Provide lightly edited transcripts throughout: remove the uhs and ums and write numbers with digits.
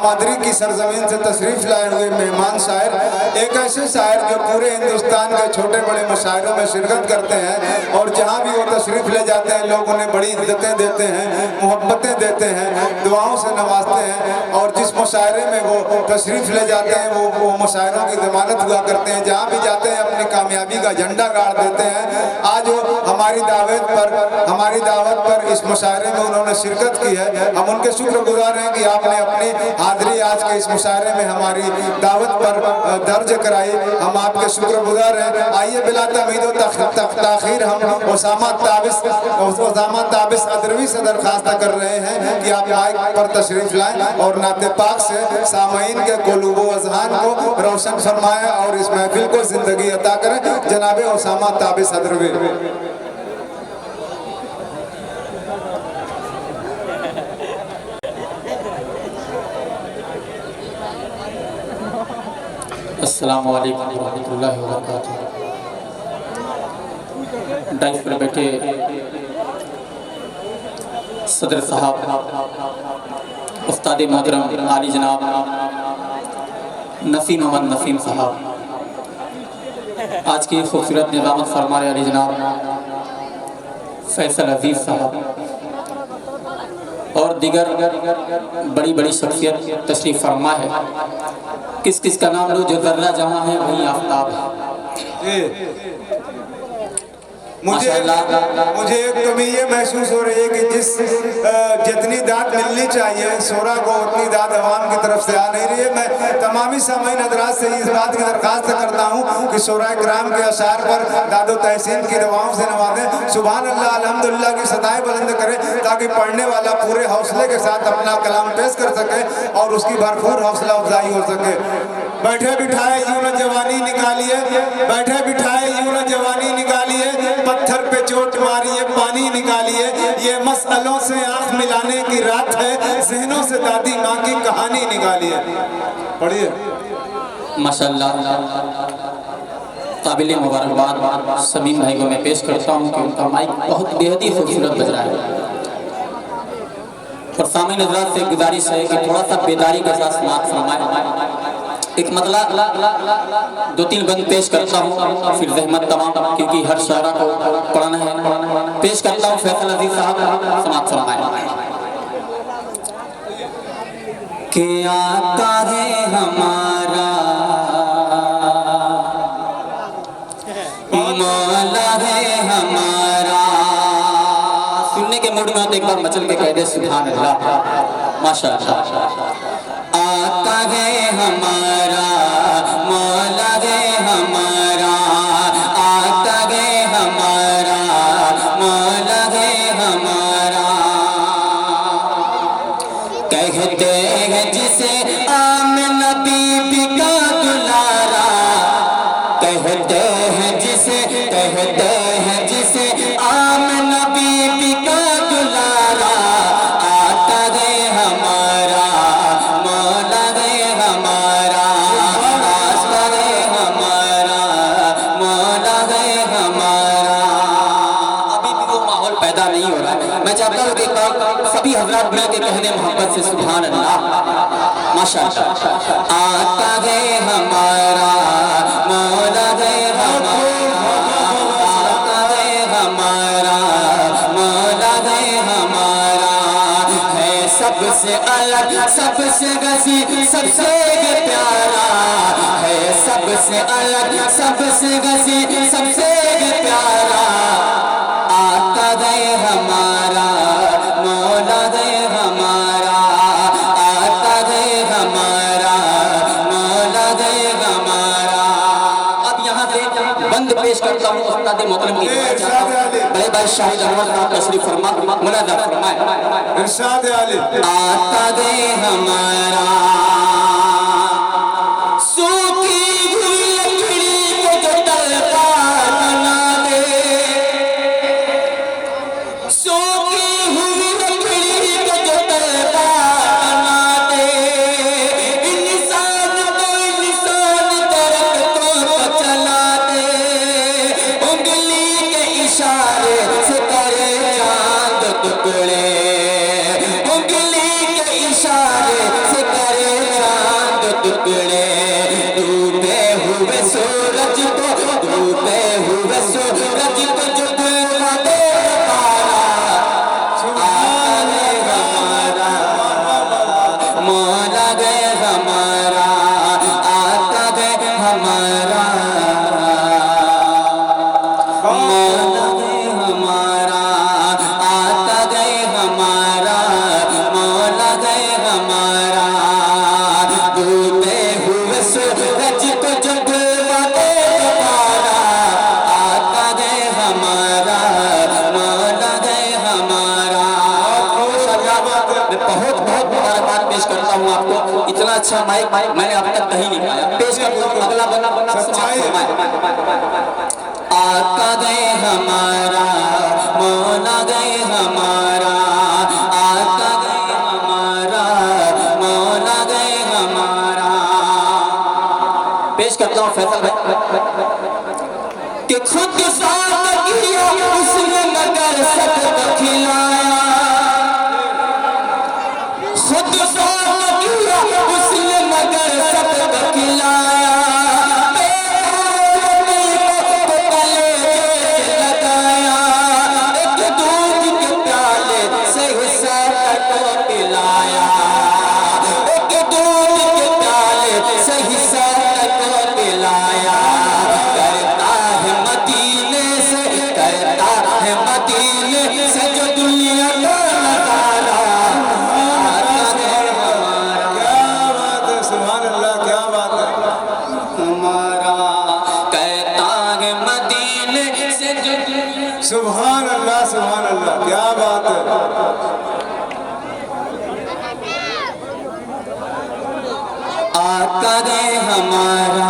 दामादरी की सरजमीन से तशरीफ लाए हुए मेहमान शायर, एक ऐसे शायर जो पूरे हिंदुस्तान के छोटे बड़े मशायरों में शिरकत करते हैं और जहाँ भी वो तशरीफ ले जाते हैं लोग उन्हें बड़ी इज्जतें देते हैं, मोहब्बतें देते हैं, दुआओं से नवाजते हैं और जिस मुशायरे में वो तशरीफ ले जाते हैं वो मुशायरों की जमानत हुआ करते हैं। जहाँ भी जाते हैं अपनी कामयाबी का झंडा गाड़ देते हैं। आज वो हमारी दावत पर इस मुशायरे में उन्होंने शिरकत की है। हम उनके शुक्रगुजार हैं कि आपने अपनी हाजिरी आज के इस मुशायरे में हमारी दावत पर दर्ज कराई। हम आपके शुक्रगुजार हैं। आइए बिला तमीद ताखीर हम उसामा ताबिस अदरवी से दरखास्त कर रहे हैं कि आप माइक पर तशरीफ लाएं और नाते पाक से सामईन के क़ुलूब व अज़हान को रोशन फरमाएं और इस महफिल को जिंदगी अता करें। जनाब उसामा ताबिस अदरवी। अस्सलामु अलैकुम रहमतुल्लाहि व बरकातुहू। डाइस पर बैठे सदर साहब, उस्ताद मोहतरम आली जनाब नसीम अहमद नसीम साहब, आज की खूबसूरत निज़ामत फरमा रहे आली जनाब फैसल अजीज़ साहब और दीगर बड़ी बड़ी शख्सियत तशरीफ़ फरमा है। किस किस का नाम लो, जो जर्रा जहाँ है वहीं आफ्ताब है। मुझे एक कमी ये महसूस हो रही है कि जितनी दाद मिलनी चाहिए शोरा को उतनी दाद अवाम की तरफ से आ नहीं रही है। मैं तमामी सामईन हज़रात से इस बात की दरख्वास्त करता हूँ कि शोरा कराम के अशार पर दादो तहसीन की दवाओं से नवाजें, सुभान अल्लाह अल्हम्दुलिल्लाह की सदाएं बुलंद करें ताकि पढ़ने वाला पूरे हौसले के साथ अपना कलाम पेश कर सके और उसकी भरपूर हौसला अफजाई हो सके। बैठे बिठाए यूं न जवानी निकालिए, बैठे बिठाए यूं न जवानी निकालिए, पत्थर पे चोट मारिए पानी निकालिए, ये मसलों से आंख मिलाने की रात है, ज़हनों से दादी माँ की कहानी निकालिए। पढ़िए। माशाअल्लाह, काबिल मुबारकबाद समीम भाई को मैं पेश करता हूँ कि उनका माइक बहुत बेहद ही खूबसूरत बज रहा है। और सामईन हज़रात से गुजारिश है कि थोड़ा सा बेदारी के साथ समाअत फरमाएं। एक मतला 2-3 बंद पेश करता हूँ, फिर ज़हमत तमाम, क्योंकि हर शायरा को पढ़ना है। पेश करता हूँ फैसल अजीज़ साहब, समाअत फरमाएं। कि आका है हमारा, मौला है हमारा। सुनने के मूड में हो तो एक बार मचल के कह दे सुभान अल्लाह, माशाअल्लाह। आका है हमारा, मौला है हमारा, आका है हमारा, मौला है हमारा। कहते हैं जिसे आमिना बीबी का दुलारा, कहते हैं जिसे आमिना बीबी का दुलारा। आका है हमारा, मौला है हमारा, आका है हमारा, मौला है हमारा। अभी भी वो माहौल पैदा नहीं हो रहा है। मैं चाहता हूँ कि सभी हज़रात मिल के कहने मोहब्बत से सुभान अल्लाह, माशाअल्लाह। आका है हमारा, मौला है हमारा, आका है हमारा, मौला है हमारा। है सबसे अलग, सबसे गसी, सबसे प्यारा, है सबसे अलग, सबसे गसी, सबसे प्यारा। आका है हमारा, मौला है हमारा, आका है हमारा, मौला है हमारा। अब यहाँ से बंद पेश करता हूँ उस्ताद मोहतरम की बड़े भाई शाहिद अहमद साहब तशरीफ फरमा, मुनाजा फरमाएं। इरशाद आले। आका है हमारा, सूखी हुई लकड़ी को जो तलवार बना दे, सूखी हुई लकड़ी को जो तलवार बना दे, इंसान दर्द को चला दे, उंगली के इशारे से करे चांद टुकड़े, उंगली के इशारे से करे बात पेश करता हूँ आपको। इतना अच्छा माइक मैंने अब तक कहीं नहीं पाया। पेश करता हूँ अगला बना आका गए हमारा, मौला गए हमारा, आका गए हमारा, मौला गए हमारा। पेश करता हूँ फैसल भाई कि खुद साथ किया उसने मगर सबको खिलाया, खुद साथ किया उसने मगर सबको खिलाया। सुभान अल्लाह, सुभान अल्लाह, क्या बात है। आका गए हमारा,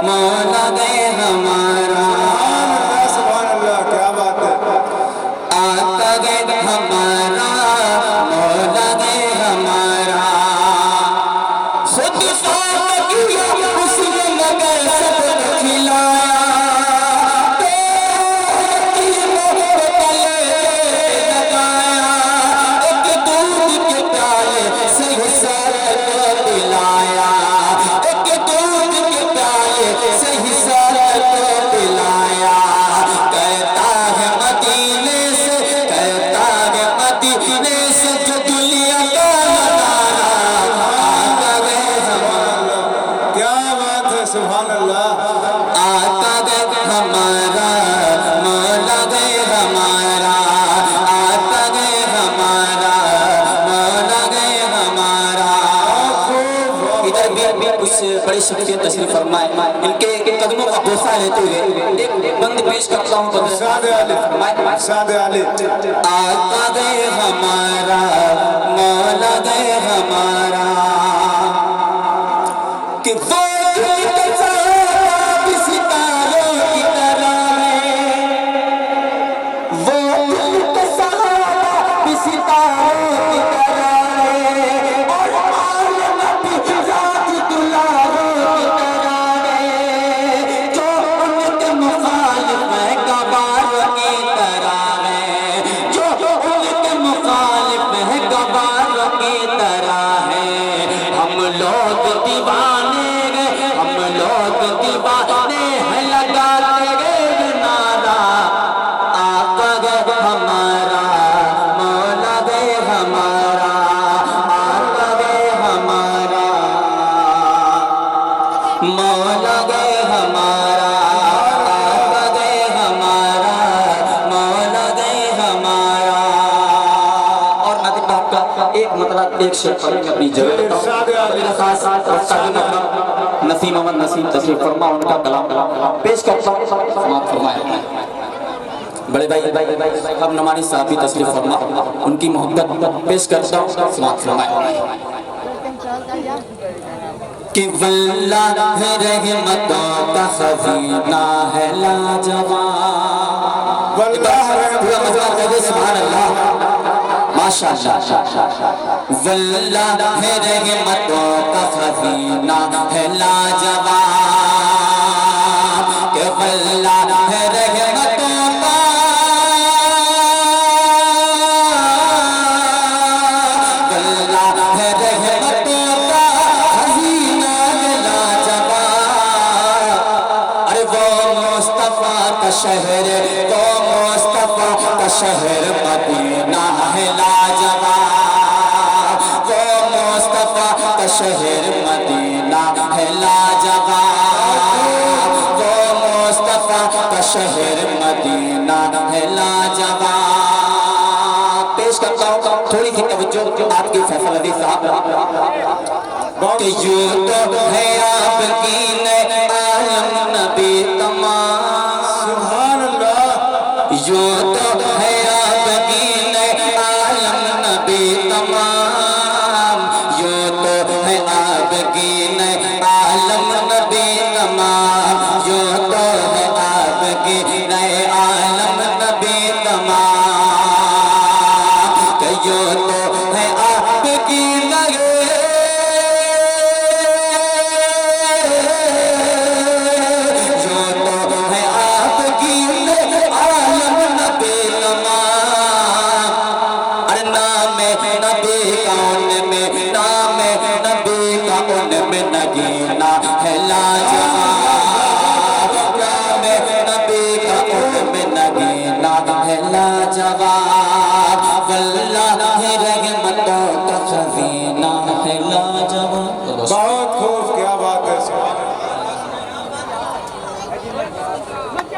मौला गए हमारा, सुभान अल्लाह, क्या बात है। आका गए हमारा, मौला गए हमारा, खुद साथ किया उसने मगर सबको खिलाया। सुभान अल्लाह, आका गए हमारा, मौला गए हमारा, आका गए हमारा, मौला गए हमारा। इधर भी कुछ बड़ी शख्सियत तशरीफ फरमाए, इनके कदमों का बोसा लेते हुए एक बंद पेश करता हूँ। आका गए हमारा, मौला गए हमारा, कि वो मौला गए हमारा, आका गए हमारा, मौला गए हमारा। और नादिम बाप का एक मतलब एक शेर पर मैं अपनी जगह लेता हूँ। नसीम अहमद नसीम तशरीफ फरमा, उनका कलाम पेश करता हूँ, समाप्त फरमाए। बड़े भाई अब नमानी साहब भी तशरीफ फरमा, उनकी मोहब्बत पेश करता हूँ, समाप्त फरमाए। कि वल्लाह रहमतों का खज़ीना है लाजवाब। वल्लाह सुभान अल्लाह, माशाअल्लाह। वल्लाह रहमतों का खज़ीना है लाजवाब, कि वल्लाह रहमतों का, वल्लाह रहमतों का खज़ीना है लाजवाब। अरे वो मुस्तफा का शहर, वो मुस्तफा का शहर मदीना है लाजवाब, वो मुस्तफा का शहर मदीना है लाजवाब, वो मुस्तफा का शहर मदीना है लाजवाब। पेश करता हूँ थोड़ी सी तवज्जो आपके फैसल अली साहब। कि यूं तो है आपकी आलम नबी तमाम, सुभान अल्लाह, यूं तो है आपकी आलम नबी तमाम। उनमें नगीना है लाजवाब, नाम नबी का उनमें नगीना है लाजवाब, वल्लाह रहमतों का खज़ीना